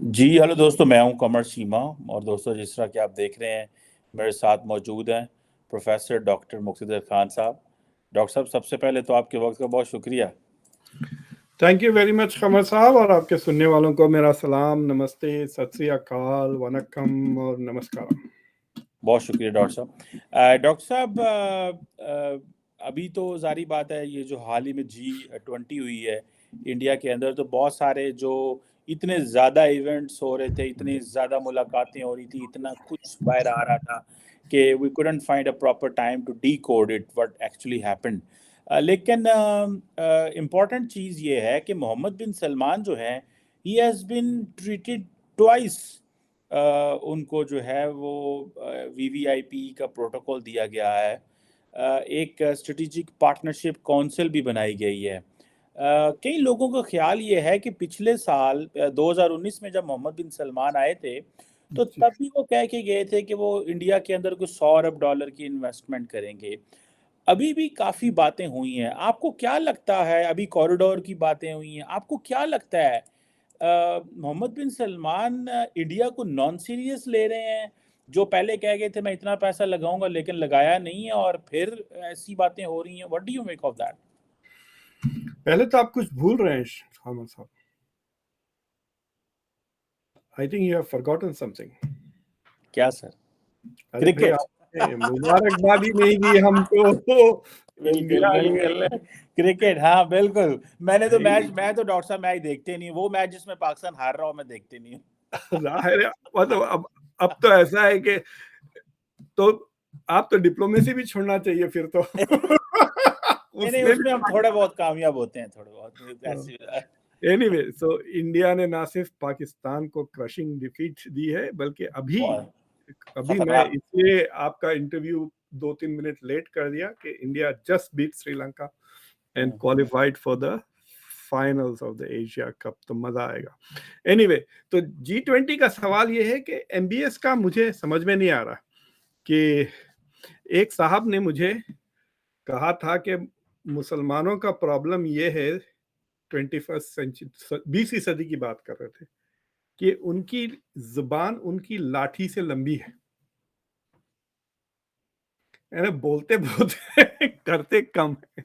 जी hello दोस्तों, मैं हूं कमर चीमा। और दोस्तों, जिस तरह कि आप देख रहे हैं, मेरे साथ मौजूद हैं प्रोफेसर डॉक्टर मुक्तदर खान साहब। डॉक्टर साहब, सबसे पहले तो आपके वक्त का बहुत शुक्रिया। थैंक यू वेरी मच कमर साहब, और आपके सुनने वालों को मेरा सलाम, नमस्ते, सत श्री अकाल, वनक्कम और नमस्कार। बहुत शुक्रिया डॉक्टर साहब। डॉक्टर साहब, अभी तो जारी बात है, ये जो हाल ही में G20 हुई है इंडिया के अंदर, तो बहुत सारे जो इतने ज़्यादा इवेंट्स हो रहे थे, इतनी ज़्यादा मुलाकातें हो रही थी, इतना कुछ बाहर आ रहा था कि we couldn't find a proper time to decode it what actually happened. लेकिन इम्पॉर्टेंट चीज़ ये है कि मोहम्मद बिन सलमान जो हैं, he has been treated twice. उनको जो है वो VVIP का प्रोटोकॉल दिया गया है। एक स्ट्रेटिजिक पार्टनरशिप काउंसिल भी बनाई गई है। कई लोगों का ख्याल ये है कि पिछले साल 2019 में जब मोहम्मद बिन सलमान आए थे, तो तब भी वो कह के गए थे कि वो इंडिया के अंदर कुछ $100 अरब की इन्वेस्टमेंट करेंगे। अभी भी काफ़ी बातें हुई हैं। आपको क्या लगता है, अभी कॉरिडोर की बातें हुई हैं, आपको क्या लगता है मोहम्मद बिन सलमान इंडिया को नॉन सीरियस ले रहे हैं? जो पहले कह गए थे मैं इतना पैसा लगाऊंगा, लेकिन लगाया नहीं है, और फिर ऐसी बातें हो रही हैं। What do you make of that? पहले तो आप कुछ भूल रहे हैं कमर साहब। I think you have forgotten something. क्या सर? अरे भाई, क्रिकेट। आपने मुबारकबाद ही नहीं दी हमको। बिल्कुल इंडिया बिल्कुल, क्रिकेट, हाँ बिल्कुल। मैंने तो नहीं, मैं तो डॉक्टर साहब मैच देखते नहीं। वो मैच जिसमें पाकिस्तान हार रहा हो, मैं देखते नहीं हूँ। जाहिर है। मतलब अब तो ऐसा है कि तो आप तो डिप्लोमेसी भी छोड़ना चाहिए फिर तो। नहीं नहीं, उसमें भी उसमें हम थोड़े बहुत कामयाब होते हैं, थोड़े बहुत ऐसी। एनीवे, सो इंडिया ने ना सिर्फ पाकिस्तान को क्रशिंग डिफीट दी है, बल्कि अभी बहुत अभी मैं खतरनाक। इसलिए आपका इंटरव्यू 2-3 मिनट लेट कर दिया कि India just beat Sri Lanka and qualified for the finals of the Asia Cup. तो मजा आएगा। एनीवे, तो G20 का सवाल ये है कि MBS का मुझे समझ में नहीं आ रहा कि एक साहब ने मुझे कहा था कि मुसलमानों का प्रॉब्लम ये है, 21st सेंचुरी 20वीं सदी की बात कर रहे थे, कि उनकी जुबान उनकी लाठी से लंबी है। बोलते बहुत करते कम है।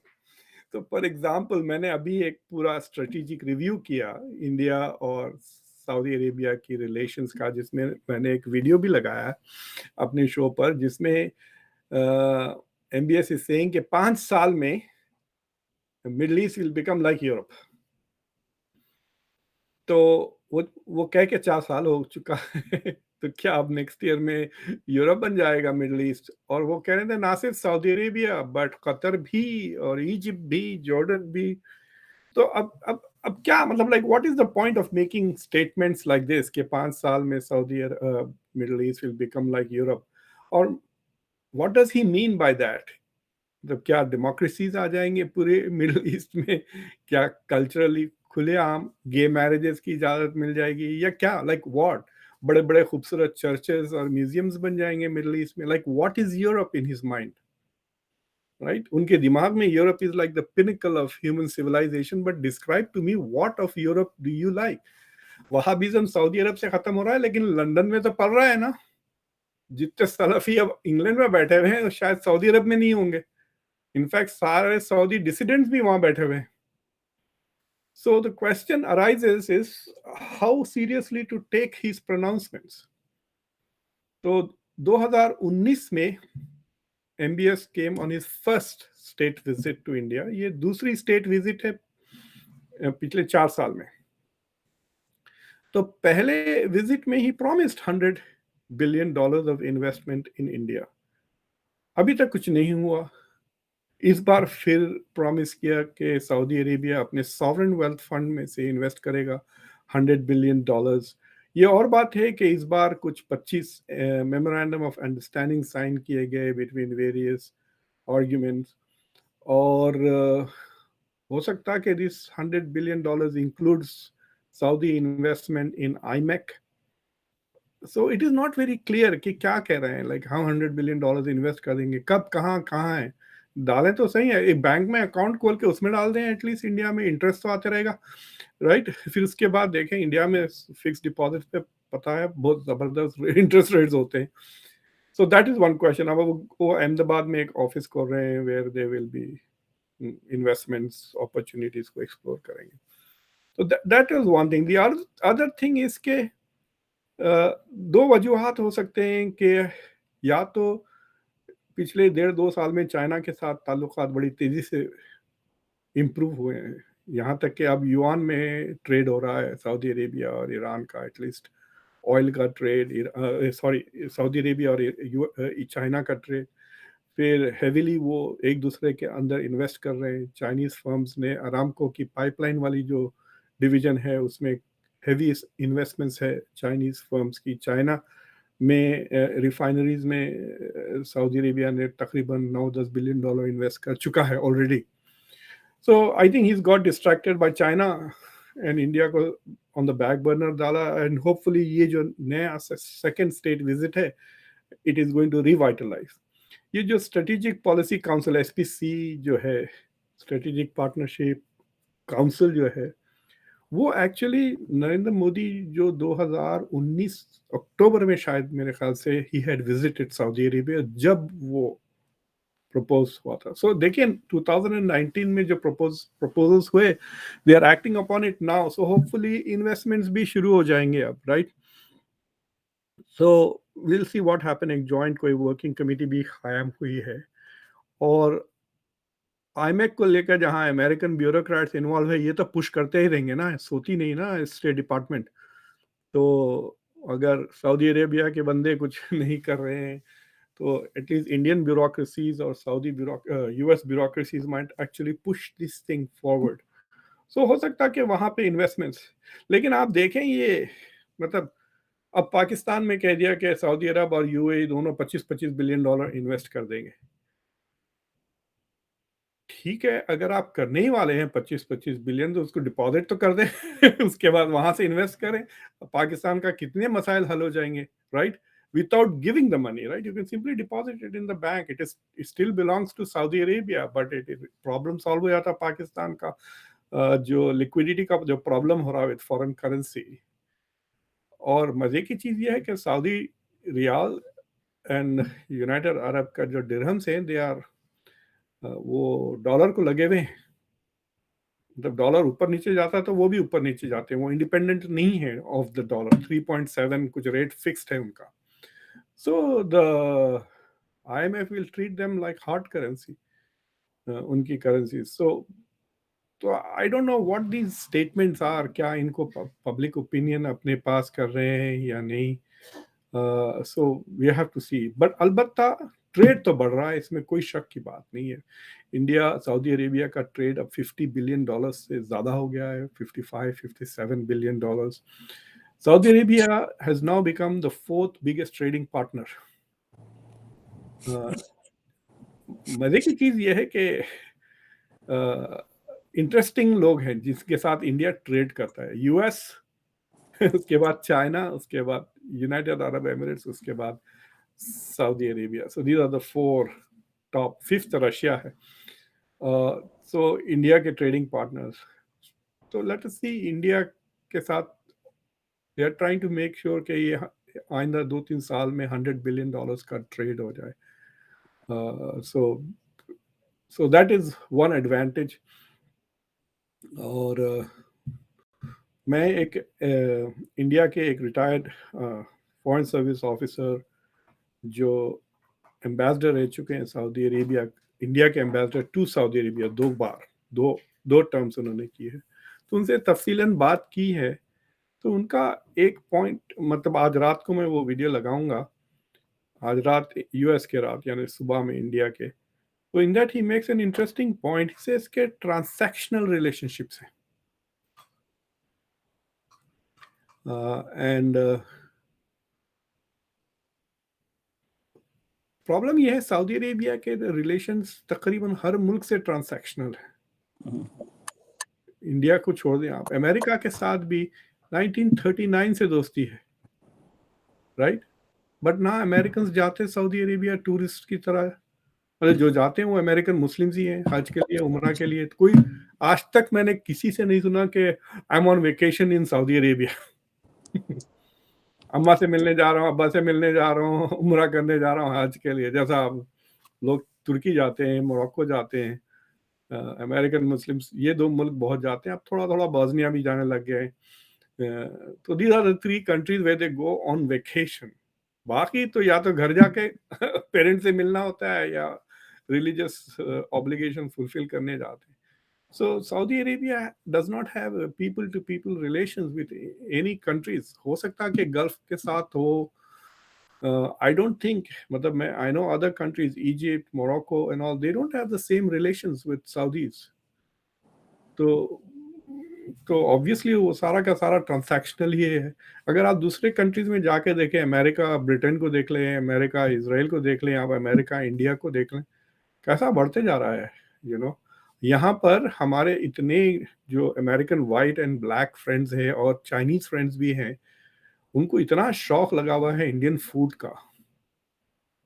तो फॉर एग्जाम्पल, मैंने अभी एक पूरा स्ट्रेटेजिक रिव्यू किया इंडिया और सऊदी अरेबिया की रिलेशंस का, जिसमें मैंने एक वीडियो भी लगाया अपने शो पर, जिसमें MBS इज सेइंग कि 5 साल में middle east will become like Europe. तो वो कह के 4 साल हो चुका है। तो क्या अब नेक्स्ट ईयर में यूरोप बन जाएगा मिडल ईस्ट? और वो कह रहे थे ना सिर्फ सऊदी अरेबिया, बट कतर भी और इजिप्ट भी, जॉर्डन भी। तो अब क्या मतलब, like what is the point of making statements like this कि 5 साल में Saudi middle east will become like Europe? और what does he mean by that? मतलब क्या डेमोक्रेसीज आ जाएंगे पूरे मिडिल ईस्ट में? क्या कल्चरली खुलेआम गे मैरिजेस की इजाजत मिल जाएगी, या क्या? Like what? बड़े बड़े खूबसूरत चर्चेस और म्यूजियम्स बन जाएंगे मिडिल ईस्ट में? Like what is Europe in his mind? Right, उनके दिमाग में Europe is like the pinnacle of human civilization. But describe to me what of Europe do you like? Wahhabism Saudi अरब से खत्म हो रहा है, लेकिन लंदन में तो पड़ रहा है ना। जितने सलफी अब इंग्लैंड में बैठे हुए हैं, शायद सऊदी अरब में नहीं होंगे। इनफैक्ट सारे सऊदी डिसिडेंट्स भी वहां बैठे हुए हैं। So the question arises is how seriously to take his pronouncements. तो 2019 में MBS came on his first state visit to India. ये दूसरी स्टेट विजिट है पिछले 4 साल में। तो पहले विजिट में he promised $100 billion of investment in India. अभी तक कुछ नहीं हुआ। इस बार फिर प्रॉमिस किया कि सऊदी अरेबिया अपने सॉवरेन वेल्थ फंड में से इन्वेस्ट करेगा $100 बिलियन। ये और बात है कि इस बार कुछ 25 मेमोरेंडम ऑफ अंडरस्टैंडिंग साइन किए गए बिटवीन वेरियस आर्ग्यूमेंट्स। और हो सकता है कि this $100 billion includes Saudi investment in IMEC। So it is not very clear कि क्या कह रहे हैं, लाइक हम $100 बिलियन इन्वेस्ट कर देंगे, कब, कहाँ कहाँ है। डालें तो सही है, एक बैंक में अकाउंट खोल के उसमें डाल दें, एटलीस्ट इंडिया में इंटरेस्ट तो आते रहेगा, राइट? फिर उसके बाद देखें, इंडिया में फिक्स डिपॉजिट पे पता है बहुत ज़बरदस्त इंटरेस्ट रेट्स होते हैं। So that is one question. अब वो अहमदाबाद में एक ऑफिस खोल रहे हैं where they will be investments opportunities को एक्सप्लोर करेंगे। तो that is one thing. The other thing is के दो वजूहात हो सकते हैं कि या तो पिछले 1.5-2 साल में चाइना के साथ ताल्लुकात बड़ी तेज़ी से इम्प्रूव हुए हैं, यहाँ तक कि अब युआन में ट्रेड हो रहा है सऊदी अरेबिया और ईरान का, एटलीस्ट ऑयल का ट्रेड, सॉरी सऊदी अरेबिया और चाइना का ट्रेड। फिर हेविली वो एक दूसरे के अंदर इन्वेस्ट कर रहे हैं। चाइनीज़ फर्म्स ने अरामको की पाइपलाइन वाली जो डिवीज़न है उसमें हेवी इन्वेस्टमेंट्स है चाइनीज़ फर्म्स की। चाइना में रिफाइनरीज में सऊदी अरेबिया ने तकरीबन 9-10 बिलियन डॉलर इन्वेस्ट कर चुका है already. So I think he's got distracted by China and India को on the back burner डाला, and hopefully ये जो नया second state visit है, it is going to revitalize. ये जो strategic policy council SPC जो है, strategic partnership council जो है, वो एक्चुअली नरेंद्र मोदी जो 2019 अक्टूबर में शायद मेरे ख्याल से he had visited Saudi Arabia जब वो प्रपोज हुआ था। सो देखिए 2019 में जो प्रपोजल्स हुए, they are acting upon it now, so hopefully investments भी शुरू हो जाएंगे अब, right? So will see what happen. एक जॉइंट कोई वर्किंग कमेटी भी कायम हुई है, और आईमेक को लेकर जहां अमेरिकन ब्यूरोक्रेट्स इन्वॉल्व है, ये तो पुश करते ही रहेंगे ना, सोती नहीं ना स्टेट डिपार्टमेंट। तो अगर सऊदी अरेबिया के बंदे कुछ नहीं कर रहे हैं, तो एटलीस्ट इंडियन ब्यूरोक्रेसीज और Saudi US bureaucracies might actually push this thing forward. So हो सकता है कि वहाँ पे इन्वेस्टमेंट्स, लेकिन आप देखें ये मतलब अब पाकिस्तान में कह दिया कि सऊदी अरब और यूएई दोनों 25-25 बिलियन डॉलर इन्वेस्ट कर देंगे। ठीक है, अगर आप करने ही वाले हैं 25-25 बिलियन, तो उसको डिपॉजिट तो कर दें उसके बाद वहां से इन्वेस्ट करें। पाकिस्तान का कितने मसाइल हल हो जाएंगे, right? Without giving the money, right? You can simply deposit it in the bank. It still belongs to Saudi Arabia, but it problem solve हो जाता पाकिस्तान का जो लिक्विडिटी का जो प्रॉब्लम हो रहा है विद फॉरेन करेंसी। और मजे की चीज ये है कि सऊदी रियाल एंड यूनाइटेड अरब का जो दिरहम्स हैं, दे आर वो डॉलर को लगे हुए हैं। जब डॉलर ऊपर नीचे जाता है तो वो भी ऊपर नीचे जाते हैं, वो इंडिपेंडेंट नहीं है ऑफ द डॉलर। 3.7 कुछ रेट फिक्स्ड है उनका। So the IMF will treat them like hard currency, उनकी करेंसी। तो I don't know what these statements are, क्या इनको पब्लिक ओपिनियन अपने पास कर रहे हैं या नहीं। So we have to see, but अलबत्ता ट्रेड तो बढ़ रहा है, इसमें कोई शक की बात नहीं है। इंडिया सऊदी अरेबिया का ट्रेड अब 50 बिलियन डॉलर से ज़्यादा हो गया है, 55-57 billion dollars. Saudi Arabia has now become the 4th biggest trading partner. मज़े की चीज़ ये है कि इंटरेस्टिंग लोग हैं जिसके साथ इंडिया ट्रेड करता है। यूएस उसके बाद चाइना, उसके बाद यूनाइटेड अरब एमिरेट्स, उसके बाद Saudi Arabia. So these are the 4 top. 5th Russia है। सो इंडिया के ट्रेडिंग पार्टनर्स, तो लेट अस सी इंडिया के साथ they are trying to make sure कि ये आइंदा 2-3 साल में $100 बिलियन का ट्रेड हो जाए। सो दैट इज वन एडवांटेज। और मैं एक इंडिया के एक रिटायर्ड फॉरेन सर्विस ऑफिसर जो एम्बेसडर रह चुके हैं सऊदी अरेबिया, इंडिया के एम्बेसडर टू सऊदी अरेबिया 2 बार, दो टर्म्स उन्होंने की है, तो उनसे तफसीलन बात की है। तो उनका एक पॉइंट, मतलब आज रात को मैं वो वीडियो लगाऊंगा, आज रात यूएस के रात यानी सुबह में इंडिया के। तो in that he makes an interesting point से इसके ट्रांसैक्शनल रिलेशनशिप्स हैं। एंड प्रॉब्लम यह है सऊदी अरेबिया के रिलेशंस तकरीबन हर मुल्क से ट्रांसैक्शनल है। इंडिया को छोड़ दें आप, अमेरिका के साथ भी 1939 से दोस्ती है, राइट? बट ना अमेरिकन जाते सऊदी अरेबिया टूरिस्ट की तरह, मतलब जो जाते हैं वो अमेरिकन मुस्लिम्स ही हैं हज के लिए, उम्रा के लिए। कोई आज तक मैंने किसी से नहीं सुना कि I am on vacation in Saudi Arabia. अम्मा से मिलने जा रहा हूँ, अब्बा से मिलने जा रहा हूँ, उम्रा करने जा रहा हूँ हज के लिए, जैसा अब लोग तुर्की जाते हैं, मोरक्को जाते हैं, अमेरिकन मुस्लिम्स ये दो मुल्क बहुत जाते हैं। अब थोड़ा थोड़ा बॉस्निया भी जाने लग गए हैं। तो these are the 3 countries where they go on vacation. बाकी तो या तो घर जाके पेरेंट्स से मिलना होता है या रिलीजियस ऑब्लिगेशन फुलफिल करने जाते हैं। So Saudi Arabia does not have people to people relations with any countries. हो सकता है कि गल्फ के साथ हो। I don't think, मतलब मैं I know other countries, Egypt, Morocco and all, they don't have the same relations with Saudis. तो ऑब्वियसली वो सारा का सारा ट्रांसैक्शनल ही है। अगर आप दूसरे कंट्रीज में जाके देखें, अमेरिका ब्रिटेन को देख लें, अमेरिका इसराइल को देख लें, आप अमेरिका इंडिया को देख लें, कैसा बढ़ते जा रहा है। यहाँ पर हमारे इतने जो American white and black friends हैं और चाइनीज फ्रेंड्स भी हैं, उनको इतना शौक लगा हुआ है इंडियन फूड का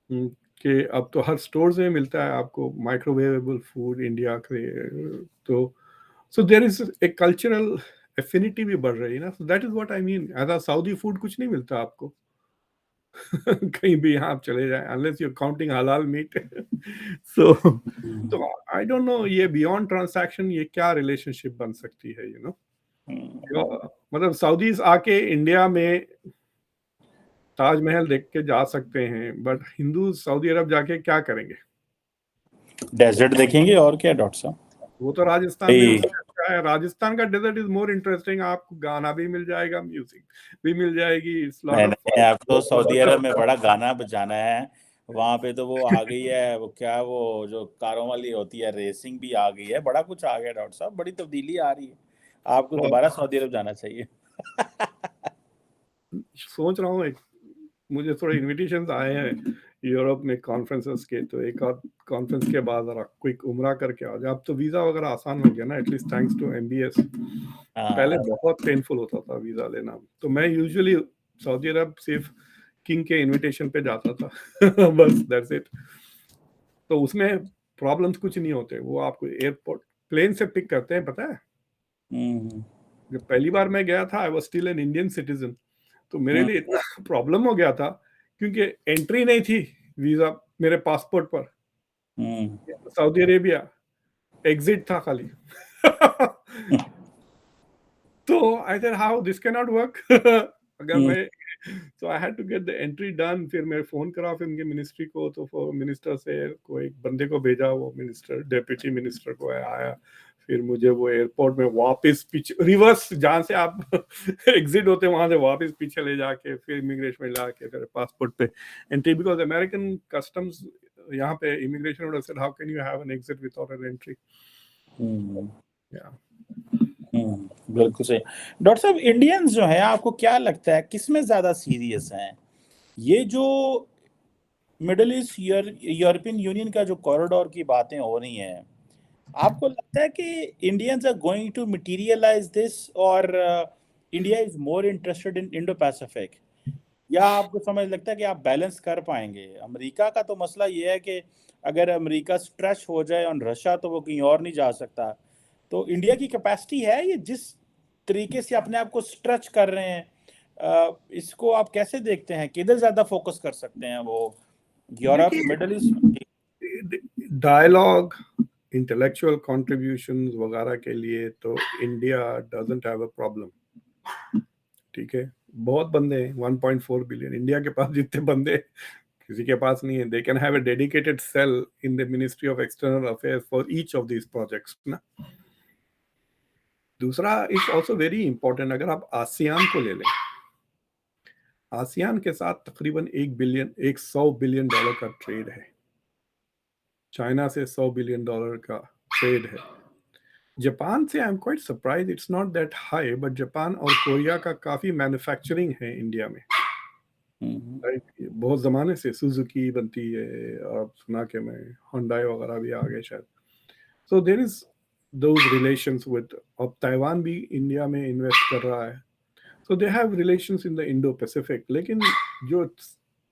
कि अब तो हर स्टोर्स में मिलता है आपको माइक्रोवेवेबल फूड इंडिया के। तो so there is a cultural affinity भी बढ़ रही है ना। So that is what I mean. As a Saudi food कुछ नहीं मिलता आपको। कहीं भी यहाँ आप चले जाएं, अनलेस यू काउंटिंग हलाल मीट। सो तो आई डोंट नो ये बियॉन्ड ट्रांजैक्शन ये क्या रिलेशनशिप बन सकती है, मतलब सऊदीज आके इंडिया में ताजमहल देख के जा सकते हैं, बट हिंदू सऊदी अरब जाके क्या करेंगे? डेजर्ट देखेंगे और क्या डॉक्टर साहब। वो तो राजस्थान में उससे अच्छा है। राजस्थान का डेजर्ट इज मोर इंटरेस्टिंग। आपको गाना भी मिल जाएगा, म्यूजिक भी मिल जाएगी। नहीं नहीं, अब तो सऊदी अरब में बड़ा गाना बजाना है। वहां पे तो वो आ गई है, वो क्या वो जो कारों वाली होती है, रेसिंग भी आ गई है, बड़ा कुछ आ गया डॉक्टर साहब, बड़ी तब्दीली आ रही है। आपको दोबारा सऊदी अरब जाना चाहिए। सोच रहा हूँ, मुझे थोड़े इनविटेशंस आए हैं यूरोप में कॉन्फ्रेंसेस के, तो एक और कॉन्फ्रेंस के बाद जरा क्विक उम्रा करके आ जाए। अब तो वीजा वगैरह आसान हो गया ना, एटलीस्ट थैंक्स टू एमबीएस। पहले बहुत पेनफुल होता था वीजा लेना। तो मैं यूजुअली सऊदी अरब सिर्फ किंग के इनविटेशन पे जाता था। बस दैट्स इट। तो उसमें प्रॉब्लम्स कुछ नहीं होते, वो आपको एयरपोर्ट प्लेन से पिक करते हैं, पता है। जब पहली बार मैं गया था, I was still an Indian citizen, तो मेरे लिए इतना प्रॉब्लम हो गया था क्योंकि एंट्री नहीं थी वीजा मेरे पासपोर्ट पर। सऊदी अरेबिया एग्जिट था खाली। तो I said how this can not work. अगर मैं तो I had to get the entry done. फिर मैं फोन करा फिर उनके मिनिस्ट्री को, तो मिनिस्टर से कोई बंदे को भेजा, वो मिनिस्टर डेप्यूटी मिनिस्टर को आया। फिर मुझे वो एयरपोर्ट में वापस पीछे रिवर्स, जहाँ से आप एग्जिट होते हैं वहां से वापस पीछे ले जाके फिर इमिग्रेशन में लाके फिर पासपोर्ट पे एंट्री, बिकॉज अमेरिकन कस्टम्स यहाँ पे immigration would have said how can you have an exit without an entry. बिल्कुल सही। डॉक्टर साहब, इंडियंस जो है, आपको क्या लगता है किसमें ज्यादा सीरियस हैं? ये जो मिडिल ईस्ट यूरोपियन यूनियन का जो कॉरिडोर की बातें हो रही हैं, आपको लगता है कि Indians are going to materialize this, और India is more interested in Indo Pacific, या आपको समझ लगता है कि आप बैलेंस कर पाएंगे? अमेरिका का तो मसला ये है कि अगर अमेरिका स्ट्रेच हो जाए ऑन रशिया तो वो कहीं और नहीं जा सकता। तो इंडिया की कैपेसिटी है, ये जिस तरीके से अपने आप को स्ट्रेच कर रहे हैं, इसको आप कैसे देखते हैं? किधर ज्यादा फोकस कर सकते हैं वो, Europe, Middle East? Dialogue, intellectual contributions वगैरह के लिए तो India doesn't have a problem. ठीक है, बहुत बंदे हैं, 1.4 बिलियन। इंडिया के पास जितने बंदे किसी के पास नहीं है। They can have a dedicated cell in the ministry of external affairs for each of these projects ना। दूसरा इज ऑल्सो वेरी इंपॉर्टेंट, अगर आप आसियान को ले लें, आसियान के साथ तकरीबन 100 बिलियन डॉलर का ट्रेड है। चाइना से 100 बिलियन डॉलर का ट्रेड है। जापान से I am quite surprise, it's not that high, but Japan और कोरिया का काफी मैन्युफैक्चरिंग है इंडिया में। बहुत जमाने से सुजुकी बनती है, और सुना के मैं होंडाई वगैरह भी आ गए शायद। So there is those relations with, अब ताइवान भी इंडिया में इन्वेस्ट कर रहा है। So they have relations in the Indo Pacific. लेकिन जो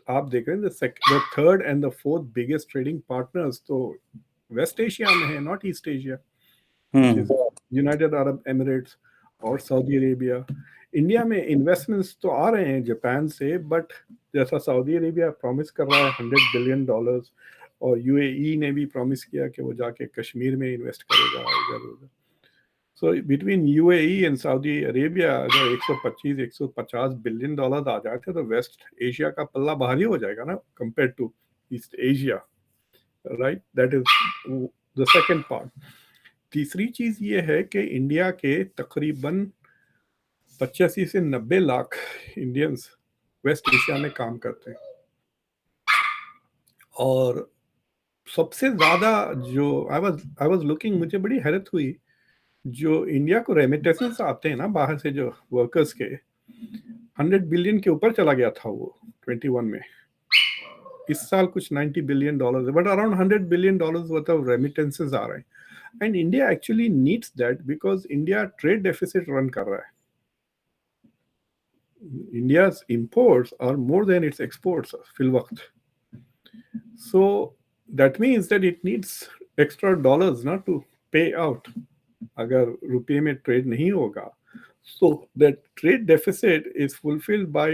आप देख रहे हैं the third and the fourth biggest trading partners तो वेस्ट एशिया में है, not East Asia, which is United Arab Emirates और सऊदी अरेबिया। इंडिया में इन्वेस्टमेंट्स तो आ रहे हैं जापान से, बट जैसा सऊदी अरेबिया प्रॉमिस कर रहा है $100 बिलियन, और यूएई ने भी प्रॉमिस किया कि वो जाके कश्मीर में इन्वेस्ट करेगा इधर उधर। So between UAE and Saudi Arabia अगर 125-150 बिलियन डॉलर आ जाए तो वेस्ट एशिया का पल्ला भारी हो जाएगा ना compare to East Asia, right? That is the second part. तीसरी चीज ये है कि इंडिया के तकरीबन 85 से 90 लाख इंडियंस वेस्ट एशिया में काम करते हैं, और सबसे ज्यादा जो आई वाज लुकिंग, मुझे बड़ी हैरत हुई, जो इंडिया को रेमिटेंसेस आते हैं ना बाहर से जो वर्कर्स के, 100 बिलियन के ऊपर चला गया था वो 21 में। इस साल कुछ $90 बिलियन है, but around $100 billion worth of remittances आ रहे हैं। And India actually needs that because India trade deficit run कर रहा है। India's imports are more than its exports फिल वक्त। So that means that it needs extra dollars not to pay out अगर रुपये में ट्रेड नहीं होगा। So that trade deficit is fulfilled by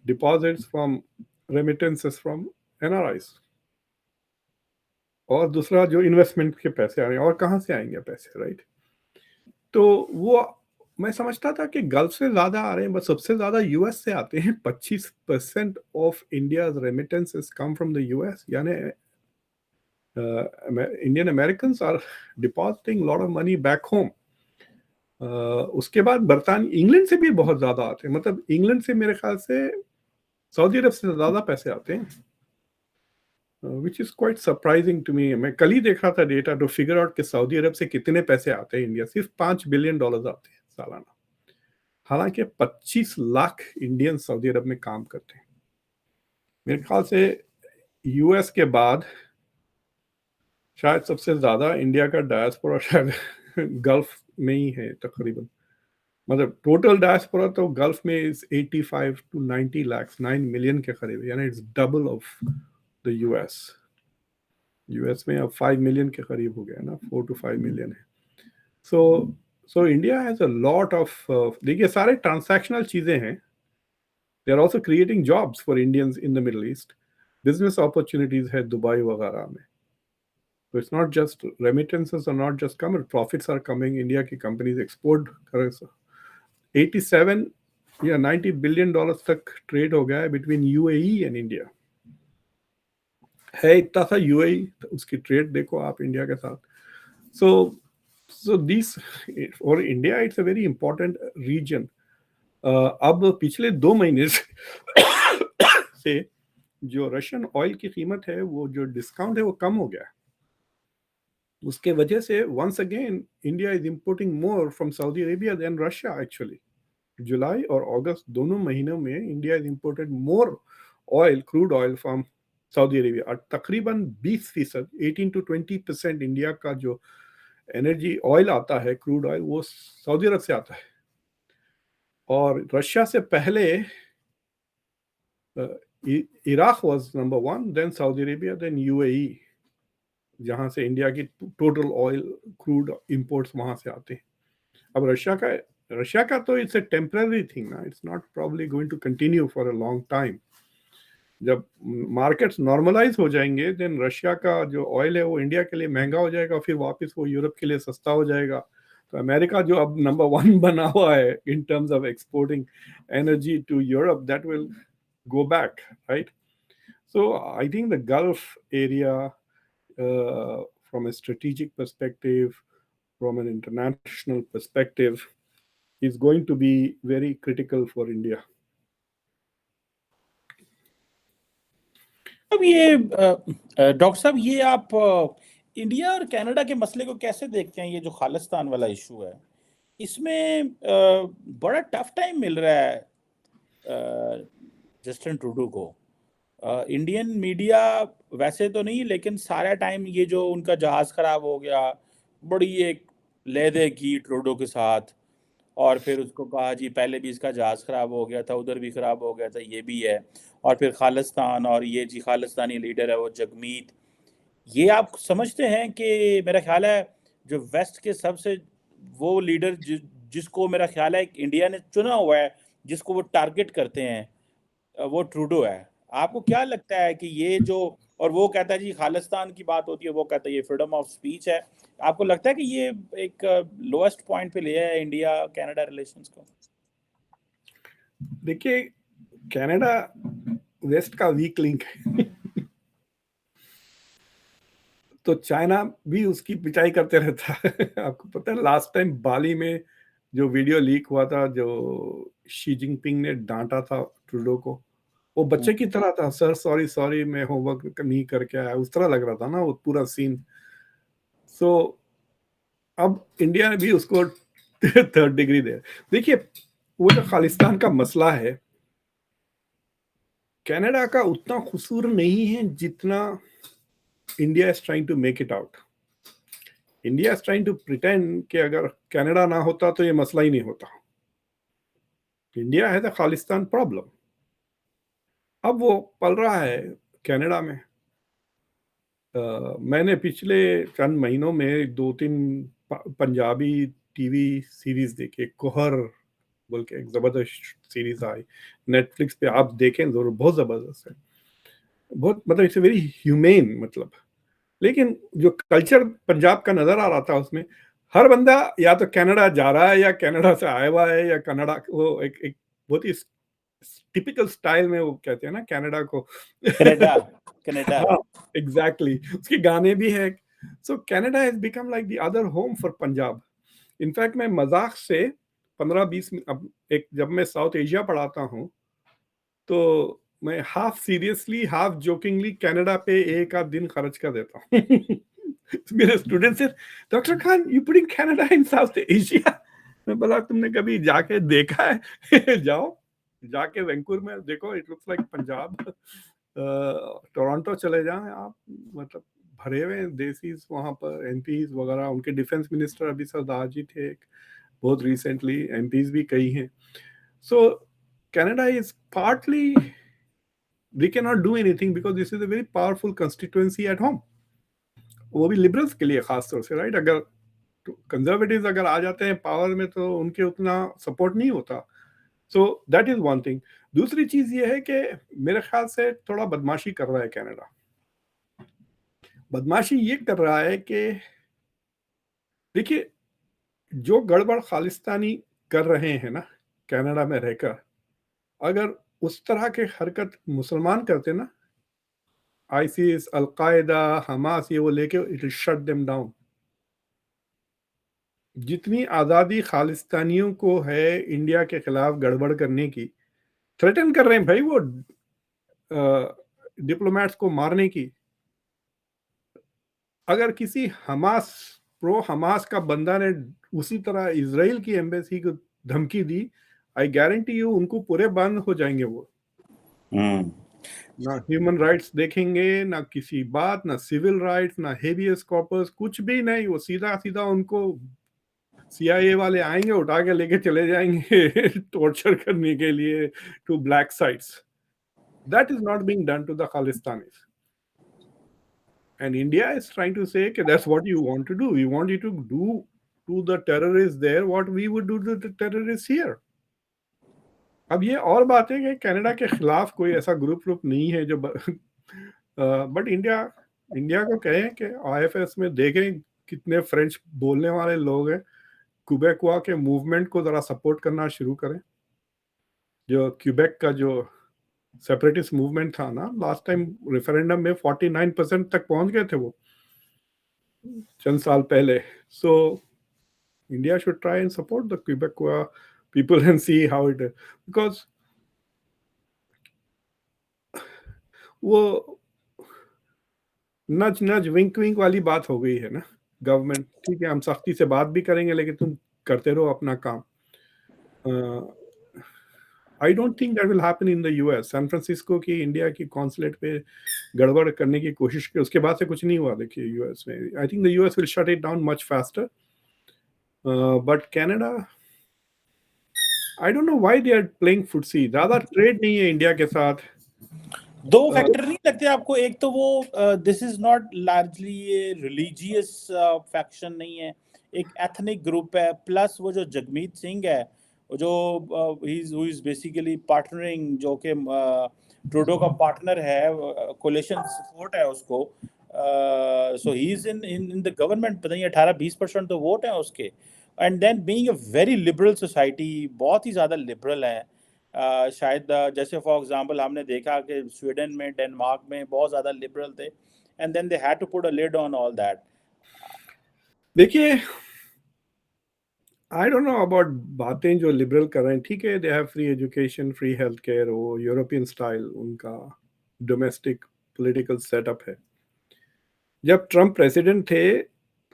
deposits from remittances from NRIs, और दूसरा जो इन्वेस्टमेंट के पैसे आ रहे हैं, और कहाँ से आएंगे पैसे, राइट? तो वो मैं समझता था कि गल्फ से ज्यादा आ रहे हैं, बट सबसे ज्यादा यूएस से आते हैं। 25% of India's remittances come from the US, यानी Indian Americans are depositing lot of money back home. उसके बाद बरतानिया, इंग्लैंड से भी बहुत ज्यादा आते हैं, मतलब इंग्लैंड से मेरे ख्याल से सऊदी अरब से ज्यादा पैसे आते हैं, which is quite surprising to me. मैं कल ही देख रहा था डेटा टू फिगर आउट कि सऊदी अरब से कितने पैसे आते हैं इंडिया, सिर्फ $5 बिलियन आते हैं सालाना। हालांकि 25 लाख इंडियन सऊदी अरब में काम करते हैं। मेरे ख्याल से यूएस के बाद शायद सबसे ज्यादा इंडिया का डायस्पोरा शायद गल्फ में ही है तकरीबन, मतलब टोटल डायस्पोरा तो गल्फ में इज 85 to 90 लाख, 9 मिलियन के करीब, यानी it's double of the US में अब 5 मिलियन के करीब हो गया ना, 4 to 5 मिलियन है। So India has a lot of, देखिए सारे ट्रांसैक्शनल चीजें हैं, they are also creating jobs for Indians in the Middle East, business opportunities है दुबई वगैरह में। So it's not just remittances are not just coming, profits are coming. India की companies export कर 87 या $90 बिलियन तक trade हो गया है बिटवीन यूएई एंड इंडिया। है इतना सा यूएई, तो उसकी ट्रेड देखो आप इंडिया के साथ। So this for India it's a very important region. अब पिछले 2 महीने से जो रशियन ऑयल की कीमत है, वो जो डिस्काउंट है वो कम हो गया है। उसके वजह से once again India is importing more from Saudi Arabia than Russia. Actually जुलाई और अगस्त दोनों महीनों में India is imported more oil, crude oil from Saudi Arabia, और तकरीबन 20%, 18 to 20% इंडिया का जो एनर्जी ऑयल आता है, क्रूड ऑयल, वो सऊदी अरब से आता है। और रशिया से पहले Iraq was number 1, then Saudi Arabia, then UAE, जहां से इंडिया की टोटल ऑयल क्रूड इंपोर्ट्स वहां से आते हैं। अब रशिया का तो इट्स ए टेम्पररी थिंग ना, it's not probably going to continue for a long time. जब मार्केट्स नॉर्मलाइज हो जाएंगे, देन रशिया का जो ऑयल है वो इंडिया के लिए महंगा हो जाएगा, फिर वापस वो यूरोप के लिए सस्ता हो जाएगा। तो अमेरिका जो अब नंबर 1 बना हुआ है in terms of exporting energy to Europe, that will go back, right? So I think the Gulf area, from a strategic perspective, from an international perspective, is going to be very critical for India. अब ये doctor साहब, ये आप India और Canada के मसले को कैसे देखते हैं? ये जो खालिस्तान वाला इशू है, इसमें बड़ा टफ टाइम मिल रहा है जस्टिन ट्रूडो को। इंडियन मीडिया वैसे तो नहीं, लेकिन सारा टाइम ये जो उनका जहाज खराब हो गया, बड़ी एक लेदे की ट्रूडो के साथ, और फिर उसको कहा जी पहले भी इसका जहाज़ ख़राब हो गया था, उधर भी ख़राब हो गया था, ये भी है। और फिर खालिस्तान और ये जी खालिस्तानी लीडर है वो जगमीत। ये आप समझते हैं कि मेरा ख़्याल है जो वेस्ट के सबसे वो लीडर जिसको मेरा ख़्याल है इंडिया ने चुना हुआ है, जिसको वो टारगेट करते हैं, वो ट्रूडो है। आपको क्या लगता है कि ये जो, और वो कहता है जी खालिस्तान की बात होती है, वो कहता है ये फ्रीडम ऑफ स्पीच है। आपको लगता है कि ये एक लोएस्ट पॉइंट पे ले आया है इंडिया कनाडा रिलेशंस को? देखिए, कनाडा वेस्ट का वीक लिंक है। तो चाइना भी उसकी पिटाई करते रहता है। आपको पता है लास्ट टाइम बाली में जो वीडियो लीक हुआ था, जो शी जिनपिंग ने डांटा था ट्रूडो को, वो बच्चे की तरह था। सर सॉरी सॉरी, मैं होमवर्क नहीं करके आया, उस तरह लग रहा था ना वो पूरा सीन। सो अब इंडिया ने भी उसको थर्ड डिग्री दे। देखिए, वो जो खालिस्तान का मसला है, कनाडा का उतना कसूर नहीं है जितना India is trying to make it out. India is trying to pretend कि अगर कनाडा ना होता तो ये मसला ही नहीं होता। इंडिया है द खालिस्तान प्रॉब्लम। अब वो पल रहा है कनाडा में। मैंने पिछले चंद महीनों में 2-3 पंजाबी टीवी सीरीज देखे। कोहर बोल के एक जबरदस्त सीरीज आई नेटफ्लिक्स पे, आप देखें जरूर, बहुत जबरदस्त है। बहुत मतलब इट्स वेरी ह्यूमेन मतलब। लेकिन जो कल्चर पंजाब का नजर आ रहा था उसमें, हर बंदा या तो कनाडा जा रहा है या कनाडा से आया हुआ है या कनाडा, वो एक बहुत ही टिपिकल स्टाइल में वो कहते हैं ना कनाडा को। Canada, Canada. हाँ, एग्जैक्टली, उसके गाने भी है। सो Canada has become like the other home for Punjab. In fact मैं मजाक से 15-20 मिनट, अब एक जब मैं साउथ एशिया पढ़ाता हूँ तो मैं half seriously half jokingly Canada पे एक आध दिन खर्च कर देता हूँ। मेरे स्टूडेंट से, doctor Khan you putting Canada in south Asia. मैं बोला तुमने कभी जाके देखा है? जाओ जाके वैंकूवर में देखो, it looks like Punjab. Toronto चले जाएं आप, मतलब भरे हुए देसीज वहां पर, एमपीज वगैरह। उनके डिफेंस मिनिस्टर अभी सरदार जी थे एक, बहुत रिसेंटली एमपीज भी कई हैं। सो Canada is partly, we cannot do anything because this is a very powerful constituency at home, वो भी लिबरल्स के लिए खास तौर से, राइट। अगर कंजर्वेटिव्स अगर आ जाते हैं पावर में तो उनके उतना सपोर्ट नहीं होता। सो दैट इज वन थिंग। दूसरी चीज ये है कि मेरे ख्याल से थोड़ा बदमाशी कर रहा है कनाडा। बदमाशी ये कर रहा है कि देखिए, जो गड़बड़ खालिस्तानी कर रहे हैं ना कनाडा में रहकर, अगर उस तरह के हरकत मुसलमान करते ना, आईसीस, अलकायदा, हमास, ये वो लेके, it will shut them down. जितनी आज़ादी खालिस्तानियों को है इंडिया के खिलाफ गड़बड़ करने की, थ्रेटन कर रहे हैं भाई वो डिप्लोमेट्स को मारने की। अगर किसी हमास, प्रो हमास का बंदा ने उसी तरह इसराइल की एम्बेसी को धमकी दी, आई गारंटी यू उनको पूरे बंद हो जाएंगे वो। ना ह्यूमन राइट्स देखेंगे, ना किसी बात, ना सिविल राइट्स, ना हेबियस कॉर्पस, कुछ भी नहीं। वो सीधा सीधा उनको सीआईए वाले आएंगे, उठा के लेके चले जाएंगे टॉर्चर करने के लिए to black sites. That is not being done to the Khalistanis, and India is trying to say that that's what you want to do. We want you to do to the terrorists there what we would do to the terrorists here. अब ये और बात है कि Canada के खिलाफ कोई ऐसा ग्रुप नहीं है जो बट इंडिया को कहें कि आईएफएस में देखें कितने फ्रेंच बोलने वाले लोग हैं, क्यूबेकवा के मूवमेंट को जरा सपोर्ट करना शुरू करें। जो क्यूबेक का जो सेपरेटिस्ट मूवमेंट था ना, लास्ट टाइम रेफरेंडम में 49% तक पहुंच गए थे वो चंद साल पहले। So India should try and support the Quebecois people and see how it, because वो नज नज विंक विंक वाली बात हो गई है ना। गवर्नमेंट ठीक है, हम सख्ती से बात भी करेंगे लेकिन तुम करते रहो अपना काम। I don't think that will happen in the US. San Francisco की इंडिया की कॉन्सुलेट पे गड़बड़ करने की कोशिश की, उसके बाद से कुछ नहीं हुआ। देखिए यूएस में, I think the US will shut it down much faster. But Canada, I don't know why they are playing footsie, ज्यादा ट्रेड नहीं है इंडिया के साथ। दो फैक्टर नहीं लगते आपको? एक तो वो दिस इज नॉट लार्जली ये रिलीजियस फैक्शन नहीं है, एक एथनिक ग्रुप है, प्लस वो जो जगमीत सिंह है, वो जो हु इज बेसिकली पार्टनरिंग, जो कि ट्रूडो का पार्टनर है, कोलिशन सपोर्ट है उसको, so he is in in in the government. पता नहीं 18-20% तो वोट है उसके। And then being a very liberal society, बहुत ही ज़्यादा लिबरल है। शायद जैसे फॉर एग्जांपल हमने देखा कि स्वीडन में, डेनमार्क में बहुत ज़्यादा लिबरल थे, and then they had to put a lid on all that. देखिए, आई डोंट नो अबाउट बातें जो लिबरल कर रहे हैं, ठीक है, they have free education, free health care, वो यूरोपियन स्टाइल उनका डोमेस्टिक पॉलिटिकल सेटअप है। जब ट्रम्प प्रेसिडेंट थे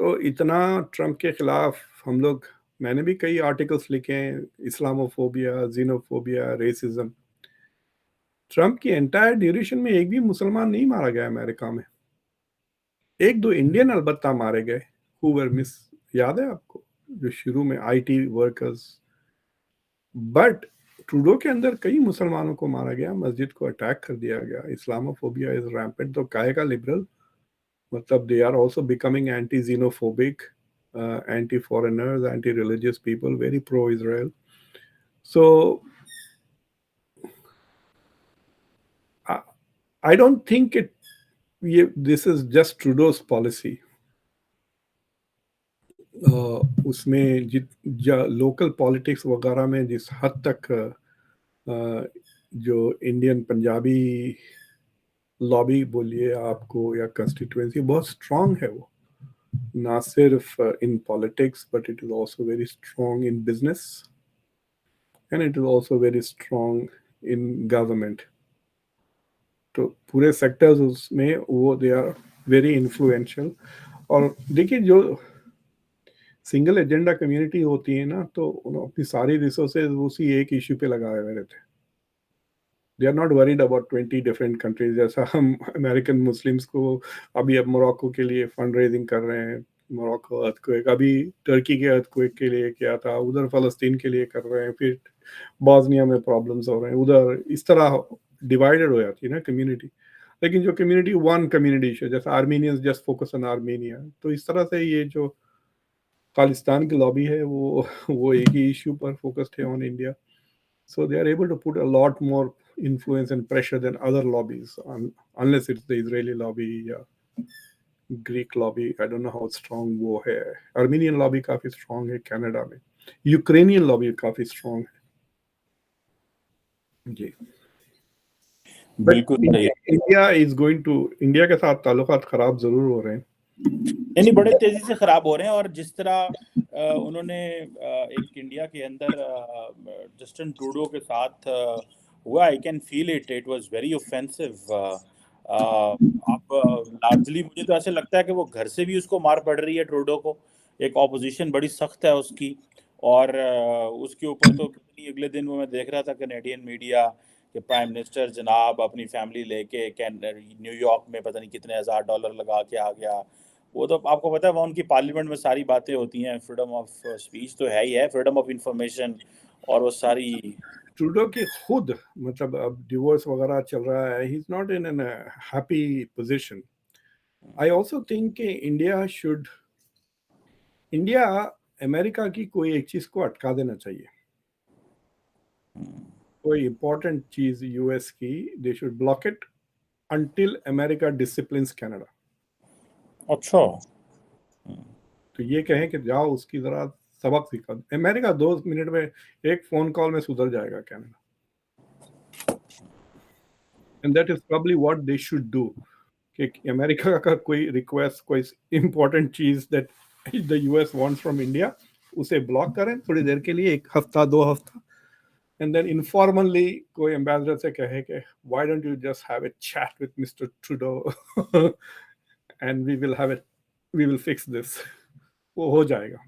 तो इतना ट्रम्प के खिलाफ हम लोग, मैंने भी कई आर्टिकल्स लिखे हैं, इस्लामोफोबिया, जीनोफोबिया, रेसिज्म। ट्रम्प की एंटायर ड्यूरेशन में एक भी मुसलमान नहीं मारा गया अमेरिका में। एक दो इंडियन अलबत्ता मारे गए, हु वर मिस, याद है आपको, जो शुरू में आईटी वर्कर्स। बट ट्रूडो के अंदर कई मुसलमानों को मारा गया, मस्जिद को अटैक कर दिया गया। Islamophobia is rampant. तो काहे का लिबरल, मतलब they are also becoming anti xenophobic, anti foreigners, anti religious people, very pro Israel. So I don't think it, ये this is just Trudeau's policy. उसमें लोकल पॉलिटिक्स वगैरह में जिस हद तक जो इंडियन पंजाबी लॉबी बोलिए आपको, या कंस्टिट्यूएंसी बहुत स्ट्रांग है वो, ना सिर्फ in politics but it is also very strong in business, and it is also very strong in government. तो पूरे सेक्टर्स उसमें वो दे आर वेरी इन्फ्लुएंशियल। और देखिए, जो सिंगल एजेंडा कम्युनिटी होती है ना, तो अपनी सारी रिसोर्सेज उसी एक इश्यू पे लगाए हुए रहते हैं। They are not worried about 20 different countries, जैसा हम अमेरिकन मुस्लिम्स को अभी अब मोरक्को के लिए फंड रेजिंग कर रहे हैं, मोरक्को अर्थक्वेक, अभी टर्की के अर्थक्वेक के लिए किया था, उधर फ़लस्तीन के लिए कर रहे हैं, फिर बॉस्निया में प्रॉब्लम्स हो रहे हैं उधर। इस तरह डिवाइडेड हो जाती है ना कम्युनिटी। लेकिन जो कम्युनिटी वन कम्युनिटी है, जैसे Armenians just focus on Armenia, तो इस तरह से ये जो खालिस्तान की लॉबी है वो एक ही इश्यू पर फोकस्ड है, on India. So they are able to put a lot more influence and pressure than other lobbies, unless it's the Israeli lobby या Greek lobby. I don't know how strong वो है। Armenian lobby काफी strong है Canada में। Ukrainian lobby काफी strong है जी। But बिल्कुल सही है। India is going to, India के साथ ताल्लुकात खराब जरूर हो रहे हैं। नहीं, बड़े तेजी से खराब हो रहे हैं। और जिस तरह उन्होंने एक इंडिया के अंदर जस्टिन ट्रूडो के साथ हुआ, I can feel it, it was very offensive. अब लार्जली मुझे तो ऐसे लगता है कि वो घर से भी उसको मार पड़ रही है ट्रूडो को। एक ऑपोजिशन बड़ी सख्त है उसकी। और उसके ऊपर तो कितनी, अगले दिन वो मैं देख रहा था कनेडियन मीडिया कि प्राइम मिनिस्टर जनाब अपनी फैमिली लेके न्यूयॉर्क में पता नहीं कितने $1,000 लगा के आ गया। वो तो आपको पता है, वहाँ उनकी पार्लियामेंट में सारी बातें होती हैं, फ्रीडम ऑफ स्पीच तो है ही है, फ्रीडम ऑफ इंफॉर्मेशन, और वो सारी। ट्रूडो की खुद, मतलब अब डिवोर्स वगैरह चल रहा है, he is not in an happy position. I also think India America की कोई एक चीज को अटका देना चाहिए। कोई इंपॉर्टेंट चीज यूएस की, they should block it until America disciplines Canada. अच्छा। तो ये कहें कि जाओ उसकी जरा सबक सिखा, अमेरिका 2 मिनट में, एक फोन कॉल में सुधर जाएगा Canada. And that is probably what they should do, कि अमेरिका का कोई रिक्वेस्ट, कोई इंपॉर्टेंट चीज that the US wants from India, उसे ब्लॉक करें थोड़ी देर के लिए, 1 हफ्ता 2 हफ्ता, and then informally कोई एम्बेसडर से कहे कि why don't you just have a chat with Mr. Trudeau and we will fix this, वो हो जाएगा।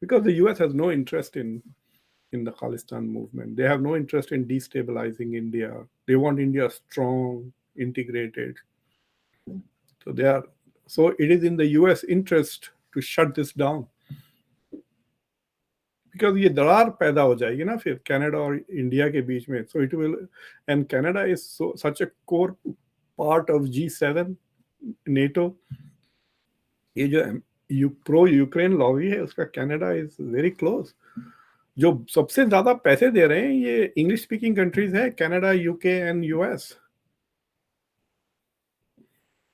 Because the US has no interest in the Khalistan movement. They have no interest in destabilizing India. They want India strong, integrated. So it is in the US interest to shut this down, because ये दरार पैदा हो जाएगी ना फिर Canada और India के बीच में, so it will, and Canada is such a core part of G7 NATO. ये जो प्रो यूक्रेन लॉबी है उसका कनाडा इज वेरी क्लोज। जो सबसे ज्यादा पैसे दे रहे हैं ये इंग्लिश स्पीकिंग कंट्रीज है, Canada, UK and US।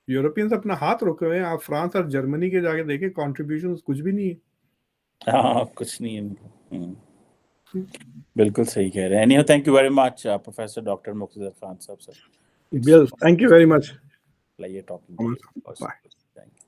Europeans अपना हाथ रोके हुए हैं। आप फ्रांस और जर्मनी के जाके देखें, कॉन्ट्रीब्यूशन कुछ भी नहीं है। हाँ, कुछ नहीं है। बिल्कुल सही कह रहे हैं। Anyhow, thank you very much professor doctor Muqtedar Khan sahab sir. Bill, thank you very much. Pleasure talking to you. Bye. Thank you.